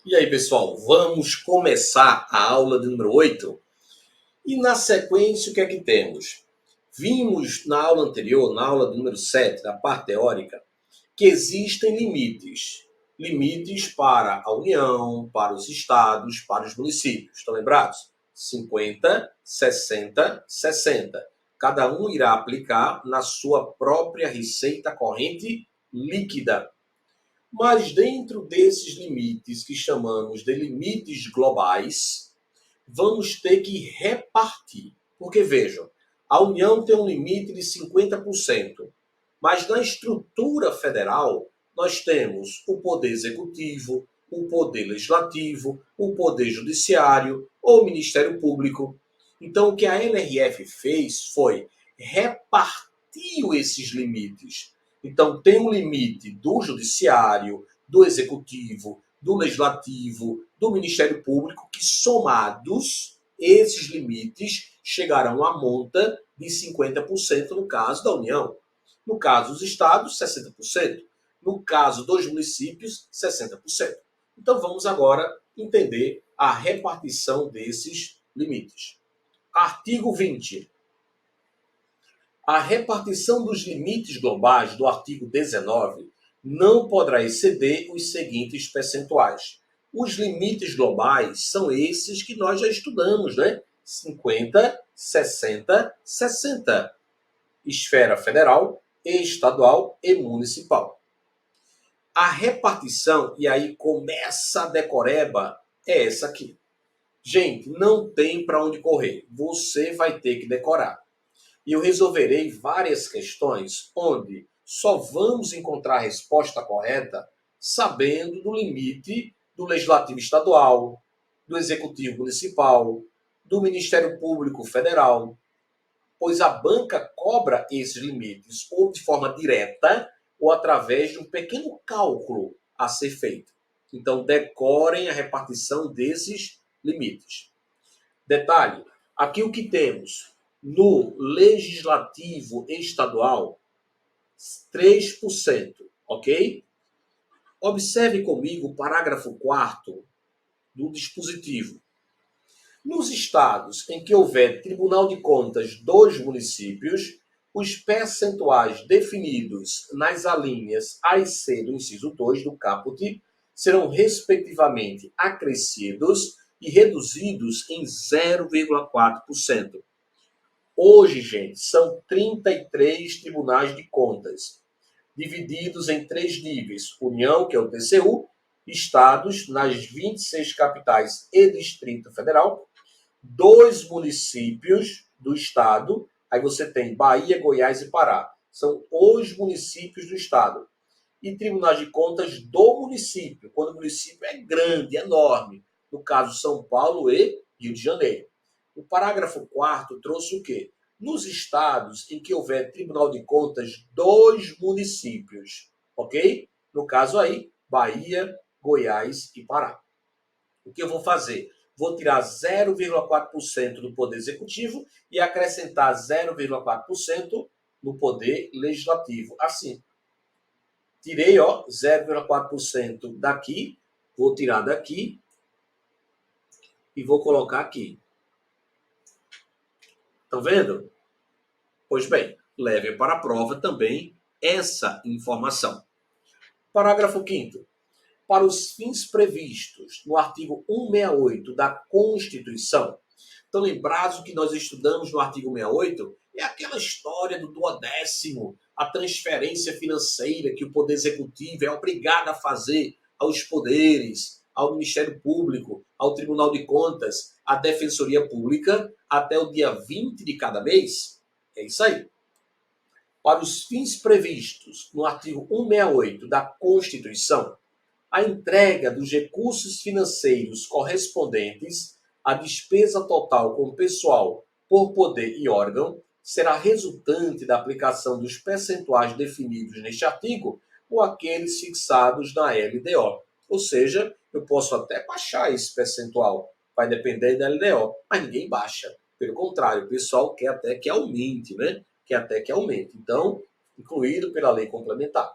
E aí, pessoal, vamos começar a aula de número 8. E na sequência, o que é que temos? Vimos na aula anterior, na aula de número 7, da parte teórica, que existem limites. Limites para a União, para os estados, para os municípios. Estão lembrados? 50, 60, 60. Cada um irá aplicar na sua própria receita corrente líquida. Mas dentro desses limites que chamamos de limites globais, vamos ter que repartir. Porque vejam, a União tem um limite de 50%, mas na estrutura federal nós temos o poder executivo, o poder legislativo, o poder judiciário ou o Ministério Público. Então o que a NRF fez foi repartir esses limites. Então tem um limite do judiciário, do executivo, do legislativo, do Ministério Público, que somados, esses limites chegarão à monta de 50% no caso da União. No caso dos estados, 60%. No caso dos municípios, 60%. Então vamos agora entender a repartição desses limites. Artigo 20. A repartição dos limites globais do artigo 19 não poderá exceder os seguintes percentuais. Os limites globais são esses que nós já estudamos, né? 50, 60, 60. Esfera federal, estadual e municipal. A repartição, e aí começa a decoreba, é essa aqui. Gente, não tem para onde correr. Você vai ter que decorar. E eu resolverei várias questões onde só vamos encontrar a resposta correta sabendo do limite do Legislativo Estadual, do Executivo Municipal, do Ministério Público Federal, pois a banca cobra esses limites ou de forma direta ou através de um pequeno cálculo a ser feito. Então, decorem a repartição desses limites. Detalhe, aqui o que temos? No legislativo estadual, 3%, ok? Observe comigo o parágrafo 4º do dispositivo. Nos estados em que houver Tribunal de Contas dos municípios, os percentuais definidos nas alíneas A e C do inciso 2 do caput serão respectivamente acrescidos e reduzidos em 0,4%. Hoje, gente, são 33 tribunais de contas, divididos em 3 níveis: União, que é o TCU, estados nas 26 capitais e Distrito Federal, 2 municípios do estado, aí você tem Bahia, Goiás e Pará, são os municípios do estado, e tribunais de contas do município, quando o município é grande, enorme, no caso São Paulo e Rio de Janeiro. O parágrafo 4º trouxe o quê? Nos estados em que houver Tribunal de Contas dos municípios, ok? No caso aí, Bahia, Goiás e Pará. O que eu vou fazer? Vou tirar 0,4% do Poder Executivo e acrescentar 0,4% no Poder Legislativo. Assim. Tirei, 0,4% daqui, vou tirar daqui e vou colocar aqui. Estão vendo? Pois bem, leve para a prova também essa informação. Parágrafo 5º. Para os fins previstos no artigo 168 da Constituição, estão lembrados que nós estudamos no artigo 68? É aquela história do duodécimo, a transferência financeira que o Poder Executivo é obrigado a fazer aos poderes, ao Ministério Público, ao Tribunal de Contas, à Defensoria Pública, até o dia 20 de cada mês. É isso aí. Para os fins previstos no artigo 168 da Constituição, a entrega dos recursos financeiros correspondentes à despesa total com pessoal por poder e órgão será resultante da aplicação dos percentuais definidos neste artigo ou aqueles fixados na LDO. Ou seja, eu posso até baixar esse percentual, vai depender da LDO, mas ninguém baixa. Pelo contrário, o pessoal quer até que aumente, né? Quer até que aumente. Então, incluído pela lei complementar.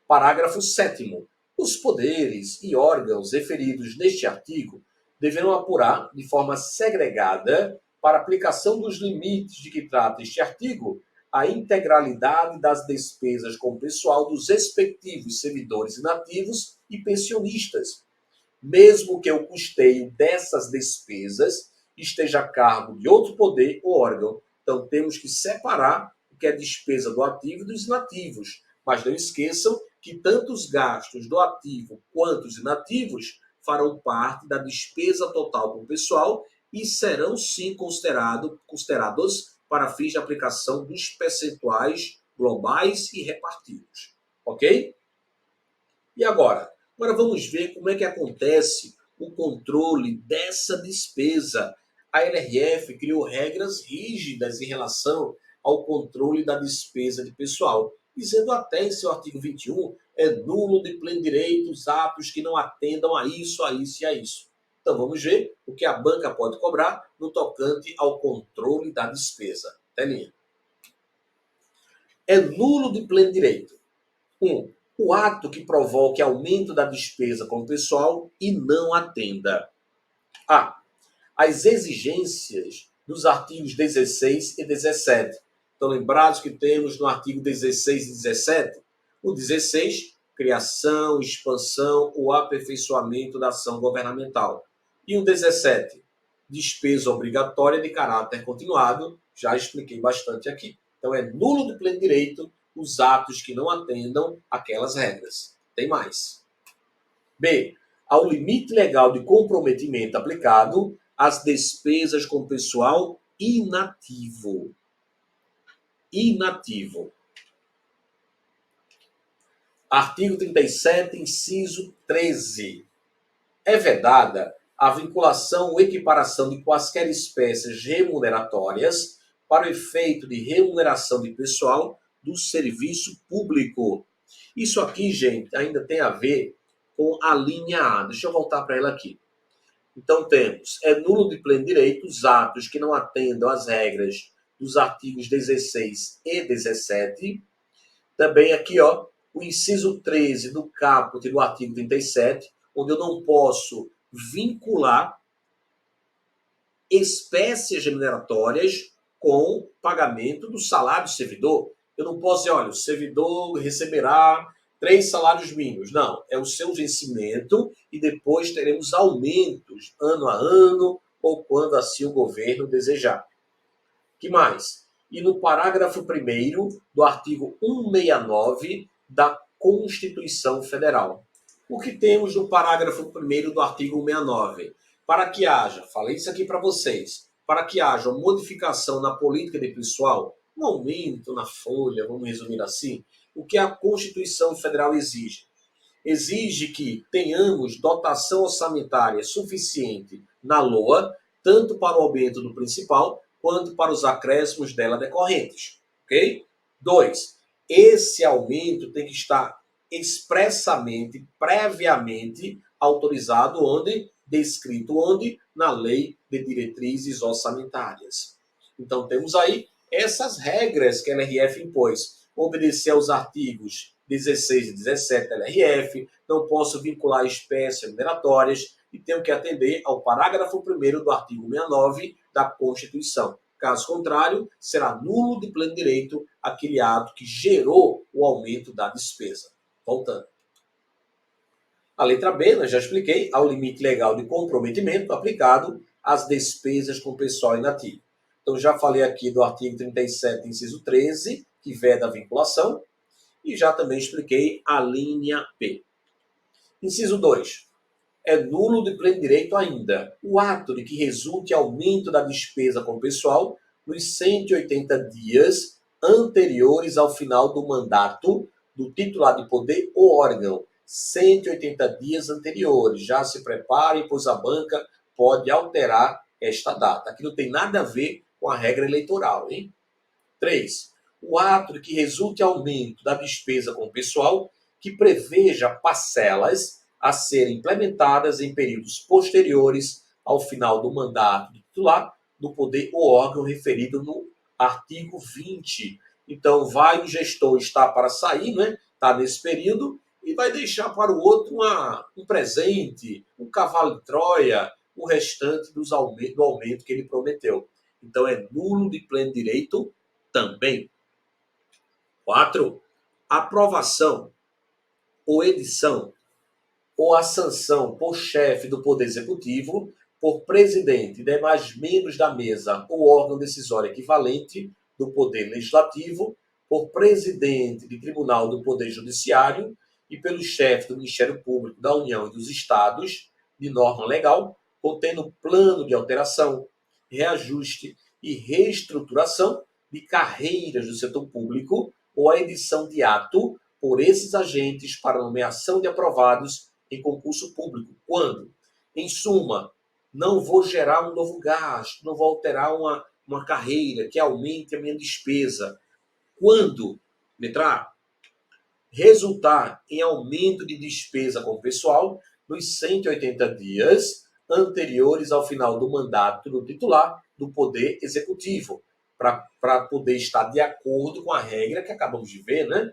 Parágrafo 7º. Os poderes e órgãos referidos neste artigo deverão apurar de forma segregada, para aplicação dos limites de que trata este artigo, a integralidade das despesas com o pessoal dos respectivos servidores inativos e pensionistas, mesmo que o custeio dessas despesas esteja a cargo de outro poder ou órgão. Então, temos que separar o que é despesa do ativo e dos inativos. Mas não esqueçam que tanto os gastos do ativo quanto os inativos farão parte da despesa total com o pessoal e serão, sim, considerados para fins de aplicação dos percentuais globais e repartidos. Ok? E agora? Agora vamos ver como é que acontece o controle dessa despesa. A NRF criou regras rígidas em relação ao controle da despesa de pessoal, dizendo até em seu artigo 21, é nulo de pleno direito os atos que não atendam a isso, a isso e a isso. Então vamos ver o que a banca pode cobrar no tocante ao controle da despesa. Telinha. É nulo de pleno direito. 1. O ato que provoque aumento da despesa com o pessoal e não atenda a as exigências dos artigos 16 e 17. Estão lembrados que temos no artigo 16 e 17? O 16, criação, expansão ou aperfeiçoamento da ação governamental. E o 17, despesa obrigatória de caráter continuado, já expliquei bastante aqui. Então é nulo de pleno direito os atos que não atendam aquelas regras. Tem mais. B. Ao limite legal de comprometimento aplicado às despesas com pessoal inativo. Inativo. Artigo 37, inciso 13. É vedada a vinculação ou equiparação de quaisquer espécies remuneratórias para o efeito de remuneração de pessoal do serviço público. Isso aqui, gente, ainda tem a ver com a linha A. Deixa eu voltar para ela aqui. Então temos, é nulo de pleno direito os atos que não atendam às regras dos artigos 16 e 17. Também aqui, ó, o inciso 13 do caput do artigo 37, onde eu não posso vincular espécies remuneratórias com pagamento do salário do servidor. Eu não posso dizer, olha, o servidor receberá 3 salários mínimos. Não, é o seu vencimento e depois teremos aumentos ano a ano ou quando assim o governo desejar. Que mais? E no parágrafo 1º do artigo 169 da Constituição Federal. O que temos no parágrafo 1º do artigo 169? Para que haja, falei isso aqui para vocês, para que haja uma modificação na política de pessoal, um aumento na folha, vamos resumir assim, o que a Constituição Federal exige? Exige que tenhamos dotação orçamentária suficiente na LOA, tanto para o aumento do principal, quanto para os acréscimos dela decorrentes. Ok? 2. Esse aumento tem que estar expressamente, previamente autorizado onde? Descrito onde? Na Lei de Diretrizes Orçamentárias. Então temos aí essas regras que a LRF impôs. Obedecer aos artigos 16 e 17 da LRF, não posso vincular espécies remuneratórias e tenho que atender ao parágrafo 1º do artigo 69 da Constituição. Caso contrário, será nulo de pleno direito aquele ato que gerou o aumento da despesa. Voltando. A letra B, nós já expliquei, ao limite legal de comprometimento aplicado às despesas com pessoal inativo. Então, já falei aqui do artigo 37, inciso 13, que veda a vinculação, e já também expliquei a linha P. Inciso 2. É nulo de pleno direito ainda o ato de que resulte aumento da despesa com pessoal nos 180 dias anteriores ao final do mandato do titular de poder ou órgão. 180 dias anteriores. Já se preparem, pois a banca pode alterar esta data. Aqui não tem nada a ver com a regra eleitoral, hein? 3. O ato de que resulte aumento da despesa com pessoal que preveja parcelas a serem implementadas em períodos posteriores ao final do mandato do titular do poder ou órgão referido no artigo 20. Então, vai o gestor estar para sair, né? Está nesse período, e vai deixar para o outro um presente, um cavalo de Troia, o restante do aumento que ele prometeu. Então é nulo de pleno direito também. 4. Aprovação ou edição ou a sanção por chefe do Poder Executivo, por presidente e demais membros da mesa ou órgão decisório equivalente do Poder Legislativo, por presidente de tribunal do Poder Judiciário e pelo chefe do Ministério Público da União e dos Estados, de norma legal, contendo plano de alteração, reajuste e reestruturação de carreiras do setor público ou a edição de ato por esses agentes para nomeação de aprovados em concurso público. Quando? Em suma, não vou gerar um novo gasto, não vou alterar uma carreira que aumente a minha despesa. Quando, letra A, resultar em aumento de despesa com o pessoal nos 180 dias anteriores ao final do mandato do titular do Poder Executivo, para poder estar de acordo com a regra que acabamos de ver, né?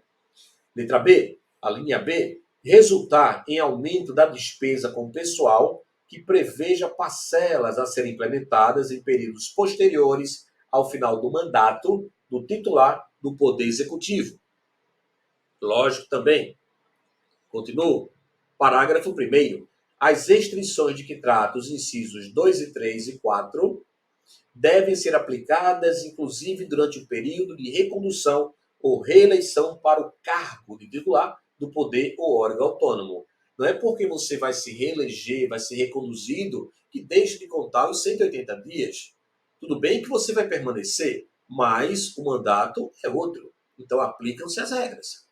Letra B, a linha B, resultar em aumento da despesa com o pessoal que preveja parcelas a serem implementadas em períodos posteriores ao final do mandato do titular do Poder Executivo. Lógico também. Continuo. Parágrafo 1º. As restrições de que trata os incisos 2 e 3 e 4 devem ser aplicadas, inclusive, durante o período de recondução ou reeleição para o cargo de titular do poder ou órgão autônomo. Não é porque você vai se reeleger, vai ser reconduzido, que deixa de contar os 180 dias. Tudo bem que você vai permanecer, mas o mandato é outro. Então, aplicam-se as regras.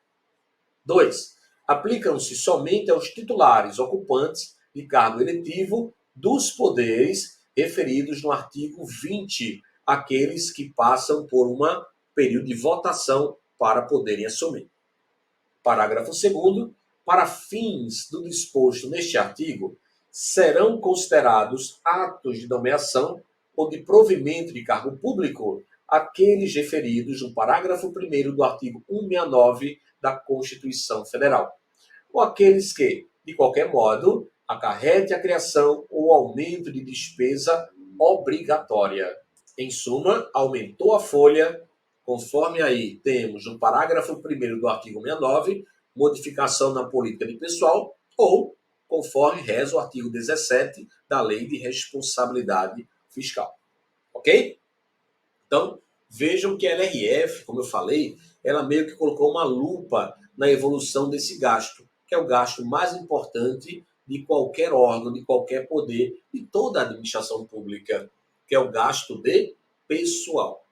2. Aplicam-se somente aos titulares ocupantes de cargo eletivo dos poderes referidos no artigo 20, aqueles que passam por um período de votação para poderem assumir. Parágrafo 2º. Para fins do disposto neste artigo, serão considerados atos de nomeação ou de provimento de cargo público aqueles referidos no parágrafo 1º do artigo 169 da Constituição Federal, ou aqueles que, de qualquer modo, acarrete a criação ou aumento de despesa obrigatória. Em suma, aumentou a folha, conforme aí temos no parágrafo 1º do artigo 69, modificação na política de pessoal, ou conforme reza o artigo 17 da Lei de Responsabilidade Fiscal. Ok? Então, vejam que a LRF, como eu falei, ela meio que colocou uma lupa na evolução desse gasto, que é o gasto mais importante de qualquer órgão, de qualquer poder, de toda a administração pública, que é o gasto de pessoal.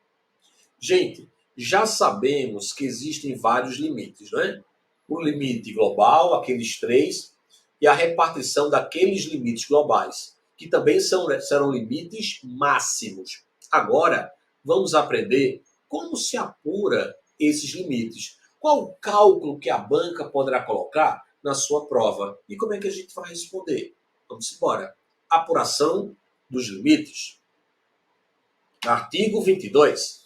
Gente, já sabemos que existem vários limites, não é? O limite global, aqueles 3, e a repartição daqueles limites globais, que também serão limites máximos. Agora, vamos aprender como se apura esses limites. Qual o cálculo que a banca poderá colocar na sua prova? E como é que a gente vai responder? Vamos embora. Apuração dos limites. Artigo 22.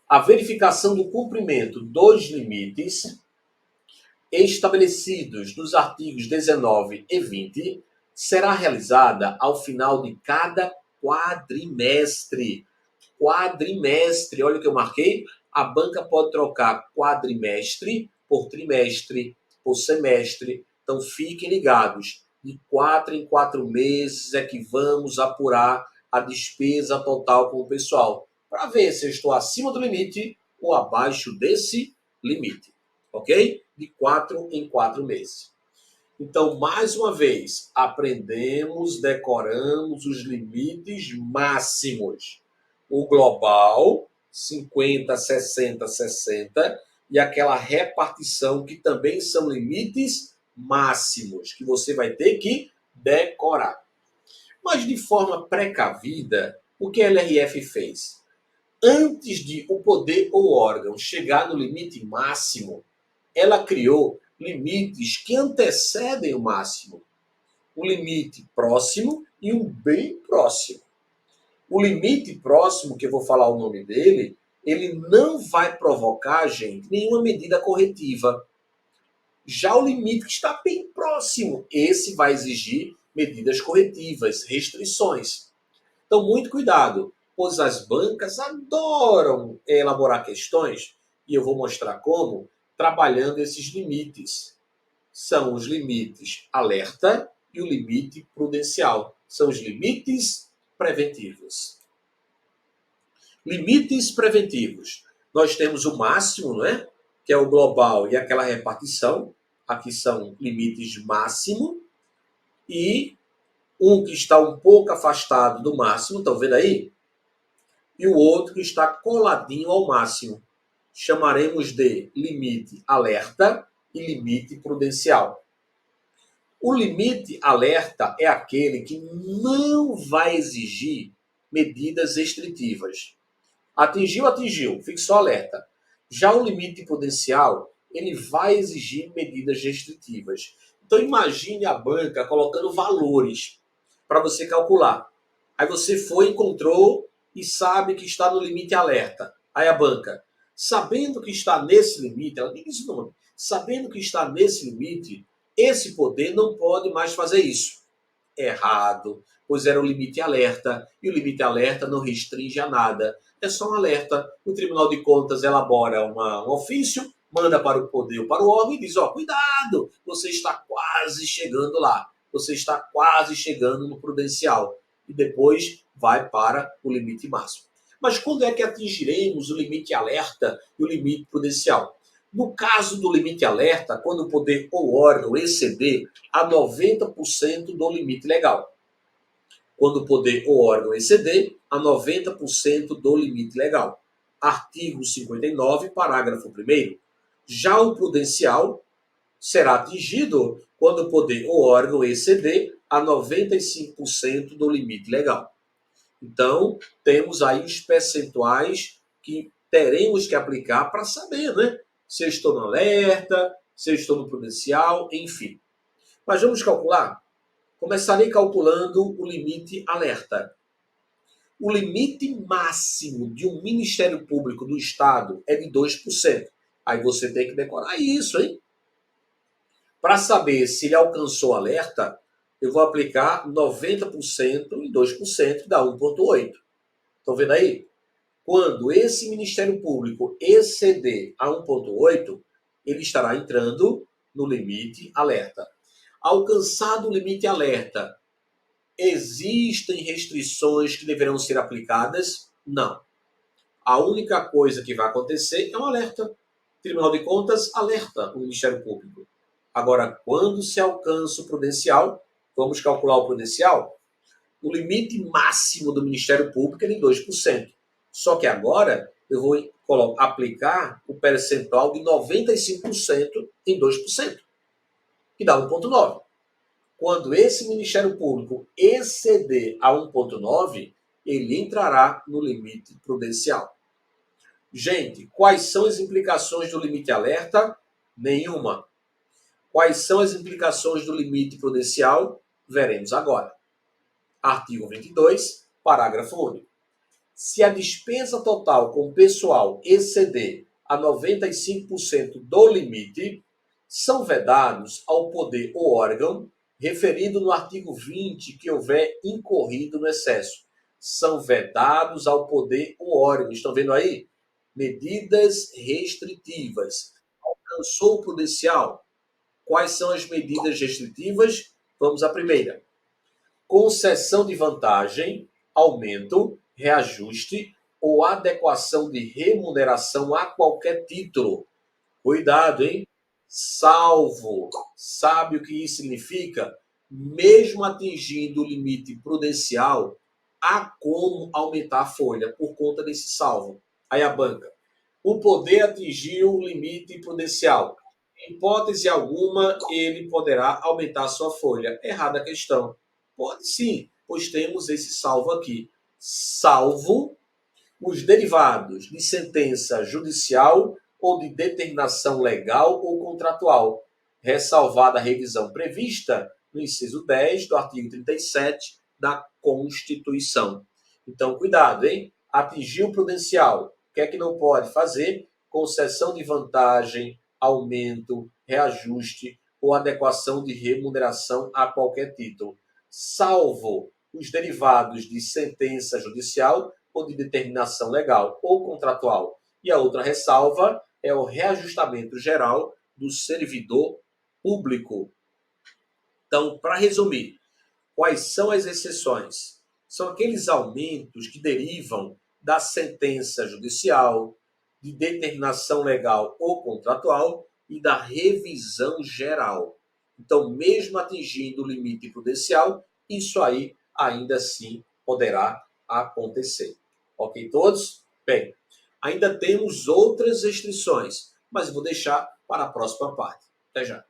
A verificação do cumprimento dos limites estabelecidos nos artigos 19 e 20 será realizada ao final de cada quadrimestre. Quadrimestre, olha o que eu marquei. A banca pode trocar quadrimestre por trimestre, por semestre. Então, fiquem ligados. De 4 em 4 meses é que vamos apurar a despesa total com o pessoal, para ver se eu estou acima do limite ou abaixo desse limite. Ok? De 4 em 4 meses. Então, mais uma vez, aprendemos, decoramos os limites máximos. O global, 50, 60, 60, e aquela repartição que também são limites máximos, que você vai ter que decorar. Mas de forma precavida, o que a LRF fez? Antes de o poder ou órgão chegar no limite máximo, ela criou limites que antecedem o máximo. Um limite próximo e um bem próximo. O limite próximo, que eu vou falar o nome dele, ele não vai provocar, gente, nenhuma medida corretiva. Já o limite que está bem próximo, esse vai exigir medidas corretivas, restrições. Então, muito cuidado, pois as bancas adoram elaborar questões, e eu vou mostrar como, trabalhando esses limites. São os limites alerta e o limite prudencial. São os limites preventivos. Limites preventivos. Nós temos o máximo, não é? Que é o global e aquela repartição. Aqui são limites máximo. E um que está um pouco afastado do máximo, estão vendo aí? E o outro que está coladinho ao máximo. Chamaremos de limite alerta e limite prudencial. O limite alerta é aquele que não vai exigir medidas restritivas. Atingiu, atingiu, fixou alerta. Já o limite prudencial, ele vai exigir medidas restritivas. Então imagine a banca colocando valores para você calcular. Aí você foi, encontrou e sabe que está no limite alerta. Aí a banca, sabendo que está nesse limite, ela diz isso não, sabendo que está nesse limite, esse poder não pode mais fazer isso. Errado, pois era o limite alerta, e o limite alerta não restringe a nada. É só um alerta. O Tribunal de Contas elabora um ofício, manda para o poder ou para o órgão e diz, cuidado, você está quase chegando lá. Você está quase chegando no prudencial. E depois vai para o limite máximo. Mas quando é que atingiremos o limite alerta e o limite prudencial? No caso do limite alerta, quando o poder ou órgão exceder a 90% do limite legal. Quando o poder ou órgão exceder a 90% do limite legal. Artigo 59, parágrafo 1º. Já o prudencial será atingido quando o poder ou órgão exceder a 95% do limite legal. Então, temos aí os percentuais que teremos que aplicar para saber, né? Se eu estou no alerta, se eu estou no prudencial, enfim. Mas vamos calcular? Começarei calculando o limite alerta. O limite máximo de um Ministério Público do Estado é de 2%. Aí você tem que decorar isso, hein? Para saber se ele alcançou alerta, eu vou aplicar 90% em 2%, dá 1,8. Estão vendo aí? Quando esse Ministério Público exceder a 1,8, ele estará entrando no limite alerta. Alcançado o limite alerta, existem restrições que deverão ser aplicadas? Não. A única coisa que vai acontecer é um alerta. Tribunal de Contas alerta o Ministério Público. Agora, quando se alcança o prudencial, vamos calcular o prudencial? O limite máximo do Ministério Público é de 2%. Só que agora eu vou aplicar o percentual de 95% em 2%, que dá 1,9. Quando esse Ministério Público exceder a 1,9, ele entrará no limite prudencial. Gente, quais são as implicações do limite alerta? Nenhuma. Quais são as implicações do limite prudencial? Veremos agora. Artigo 22, parágrafo único. Se a despesa total com pessoal exceder a 95% do limite, são vedados ao poder ou órgão, referido no artigo 20 que houver incorrido no excesso. São vedados ao poder ou órgão. Estão vendo aí? Medidas restritivas. Alcançou o prudencial? Quais são as medidas restritivas? Vamos à primeira. Concessão de vantagem, aumento, reajuste ou adequação de remuneração a qualquer título. Cuidado, hein? Salvo. Sabe o que isso significa? Mesmo atingindo o limite prudencial, há como aumentar a folha por conta desse salvo. Aí a banca. O poder atingiu o limite prudencial. Em hipótese alguma, ele poderá aumentar a sua folha. Errada a questão. Pode sim, pois temos esse salvo aqui. Salvo os derivados de sentença judicial ou de determinação legal ou contratual, ressalvada a revisão prevista no inciso 10 do artigo 37 da Constituição. Então, cuidado, hein? Atingiu o prudencial. O que é que não pode fazer? Concessão de vantagem, aumento, reajuste ou adequação de remuneração a qualquer título, salvo os derivados de sentença judicial ou de determinação legal ou contratual. E a outra ressalva é o reajustamento geral do servidor público. Então, para resumir, quais são as exceções? São aqueles aumentos que derivam da sentença judicial, de determinação legal ou contratual e da revisão geral. Então, mesmo atingindo o limite prudencial, isso aí ainda assim poderá acontecer. Ok, todos? Bem, ainda temos outras restrições, mas vou deixar para a próxima parte. Até já.